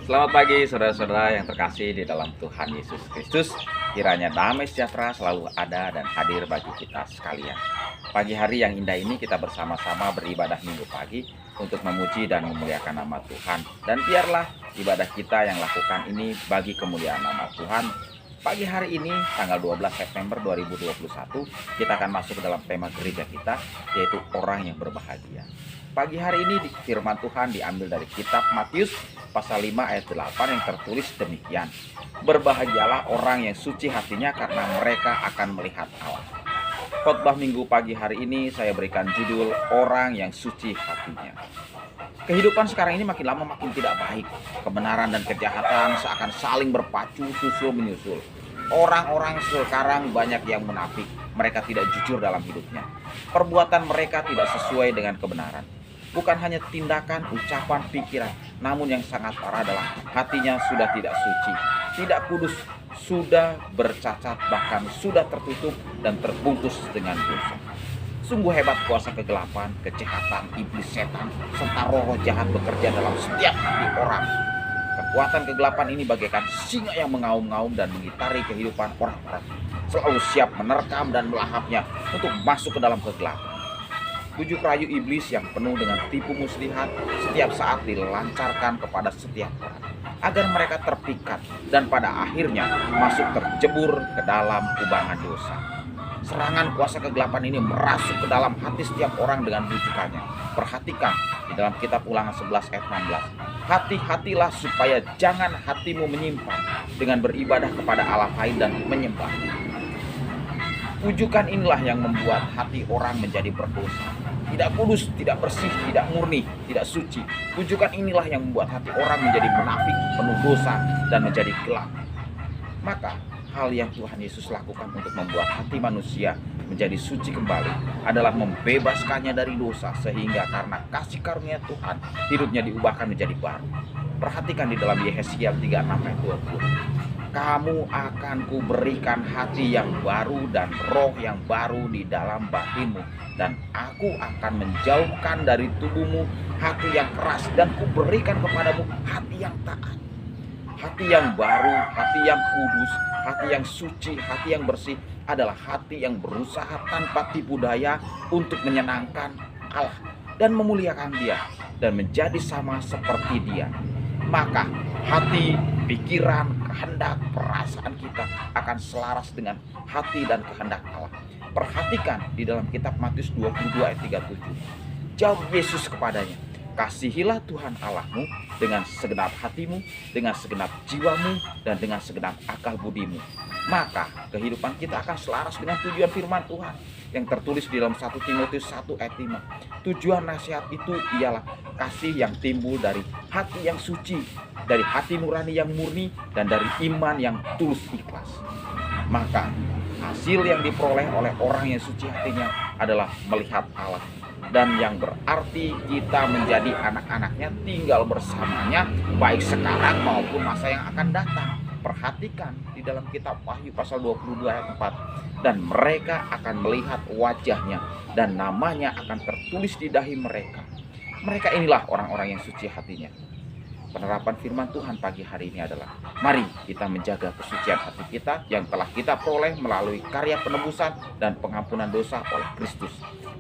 Selamat pagi saudara-saudara yang terkasih di dalam Tuhan Yesus Kristus. Kiranya damai sejahtera selalu ada dan hadir bagi kita sekalian. Pagi hari yang indah ini kita bersama-sama beribadah minggu pagi untuk memuji dan memuliakan nama Tuhan. Dan biarlah ibadah kita yang lakukan ini bagi kemuliaan nama Tuhan. Pagi hari ini tanggal 12 September 2021 kita akan masuk ke dalam tema gereja kita, yaitu orang yang berbahagia. Pagi hari ini firman Tuhan diambil dari kitab Matius pasal 5 ayat 8 yang tertulis demikian. Berbahagialah orang yang suci hatinya karena mereka akan melihat Allah. Khotbah minggu pagi hari ini saya berikan judul orang yang suci hatinya. Kehidupan sekarang ini makin lama makin tidak baik. Kebenaran dan kejahatan seakan saling berpacu susul menyusul. Orang-orang sekarang banyak yang munafik. Mereka tidak jujur dalam hidupnya. Perbuatan mereka tidak sesuai dengan kebenaran. Bukan hanya tindakan, ucapan, pikiran, namun yang sangat parah adalah hatinya sudah tidak suci, tidak kudus, sudah bercacat, bahkan sudah tertutup dan terbungkus dengan dosa. Sungguh hebat kuasa kegelapan, kejahatan, iblis setan, serta roh-roh jahat bekerja dalam setiap hati orang. Kekuatan kegelapan ini bagaikan singa yang mengaum-ngaum dan mengitari kehidupan orang-orang, selalu siap menerkam dan melahapnya untuk masuk ke dalam kegelapan. Bujuk rayu iblis yang penuh dengan tipu muslihat setiap saat dilancarkan kepada setiap orang agar mereka terpikat dan pada akhirnya masuk terjebur ke dalam kubangan dosa. Serangan kuasa kegelapan ini merasuk ke dalam hati setiap orang dengan bujukannya. Perhatikan di dalam kitab Ulangan 11 ayat 16. Hati-hatilah supaya jangan hatimu menyimpang dengan beribadah kepada Allah lain dan menyembahnya. Pujukan inilah yang membuat hati orang menjadi berdosa, tidak kudus, tidak bersih, tidak murni, tidak suci. Pujukan inilah yang membuat hati orang menjadi munafik, penuh dosa, dan menjadi gelap. Maka hal yang Tuhan Yesus lakukan untuk membuat hati manusia menjadi suci kembali adalah membebaskannya dari dosa, sehingga karena kasih karunia Tuhan hidupnya diubahkan menjadi baru. Perhatikan di dalam Yehezkiel 36 ayat 20. Kamu akan kuberikan hati yang baru dan roh yang baru di dalam batinmu, dan aku akan menjauhkan dari tubuhmu hati yang keras dan kuberikan kepadamu hati yang taat. Hati yang baru, hati yang kudus, hati yang suci, hati yang bersih adalah hati yang berusaha tanpa tipu daya untuk menyenangkan Allah dan memuliakan Dia dan menjadi sama seperti Dia. Maka hati, pikiran, kehendak, perasaan kita akan selaras dengan hati dan kehendak Allah. Perhatikan di dalam kitab Matius 22 ayat 37. Jawab Yesus kepadanya, kasihilah Tuhan Allahmu dengan segenap hatimu, dengan segenap jiwamu, dan dengan segenap akal budimu. Maka kehidupan kita akan selaras dengan tujuan firman Tuhan yang tertulis di dalam 1 Timotius 1 ayat 5. Tujuan nasihat itu ialah kasih yang timbul dari hati yang suci, dari hati nurani yang murni, dan dari iman yang tulus ikhlas. Maka hasil yang diperoleh oleh orang yang suci hatinya adalah melihat Allah, dan yang berarti kita menjadi anak-anaknya, tinggal bersamanya baik sekarang maupun masa yang akan datang. Perhatikan di dalam kitab Wahyu pasal 22 ayat 4. Dan mereka akan melihat wajahnya dan namanya akan tertulis di dahi mereka. Mereka inilah orang-orang yang suci hatinya. Penerapan firman Tuhan pagi hari ini adalah, mari kita menjaga kesucian hati kita yang telah kita peroleh melalui karya penebusan dan pengampunan dosa oleh Kristus.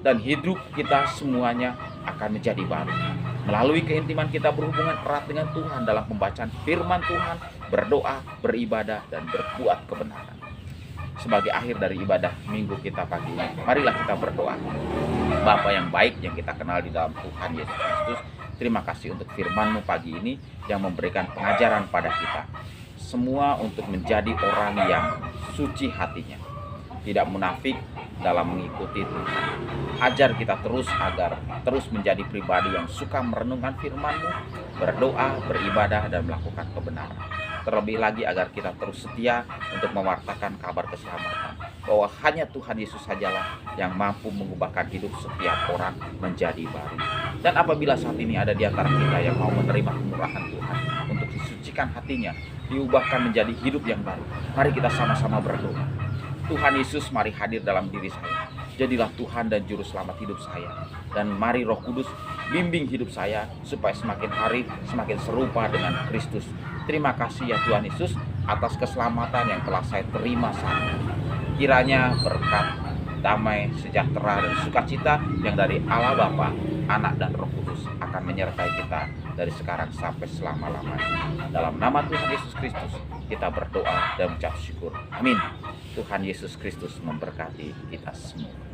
Dan hidup kita semuanya akan menjadi baru melalui keintiman kita berhubungan erat dengan Tuhan dalam pembacaan firman Tuhan, berdoa, beribadah, dan berbuat kebenaran. Sebagai akhir dari ibadah minggu kita pagi ini, marilah kita berdoa. Bapa yang baik yang kita kenal di dalam Tuhan Yesus Kristus, terima kasih untuk firman-Mu pagi ini yang memberikan pengajaran pada kita. Semua untuk menjadi orang yang suci hatinya, tidak munafik dalam mengikuti Tuhan. Ajar kita terus agar terus menjadi pribadi yang suka merenungkan firman-Mu, berdoa, beribadah, dan melakukan kebenaran. Terlebih lagi agar kita terus setia untuk mewartakan kabar keselamatan, bahwa hanya Tuhan Yesus sajalah yang mampu mengubahkan hidup setiap orang menjadi baru. Dan apabila saat ini ada di antara kita yang mau menerima kemurahan Tuhan untuk disucikan hatinya, diubahkan menjadi hidup yang baru, mari kita sama-sama berdoa. Tuhan Yesus, mari hadir dalam diri saya. jadilah Tuhan dan Juru Selamat hidup saya. Dan mari Roh Kudus bimbing hidup saya supaya semakin hari semakin serupa dengan Kristus. Terima kasih ya Tuhan Yesus atas keselamatan yang telah saya terima saat ini. Kiranya berkat, damai, sejahtera, dan sukacita yang dari Allah Bapa, Anak, dan Roh Kudus akan menyertai kita dari sekarang sampai selama-lamanya. Dalam nama Tuhan Yesus Kristus kita berdoa dan mengucap syukur. Amin. Tuhan Yesus Kristus memberkati kita semua.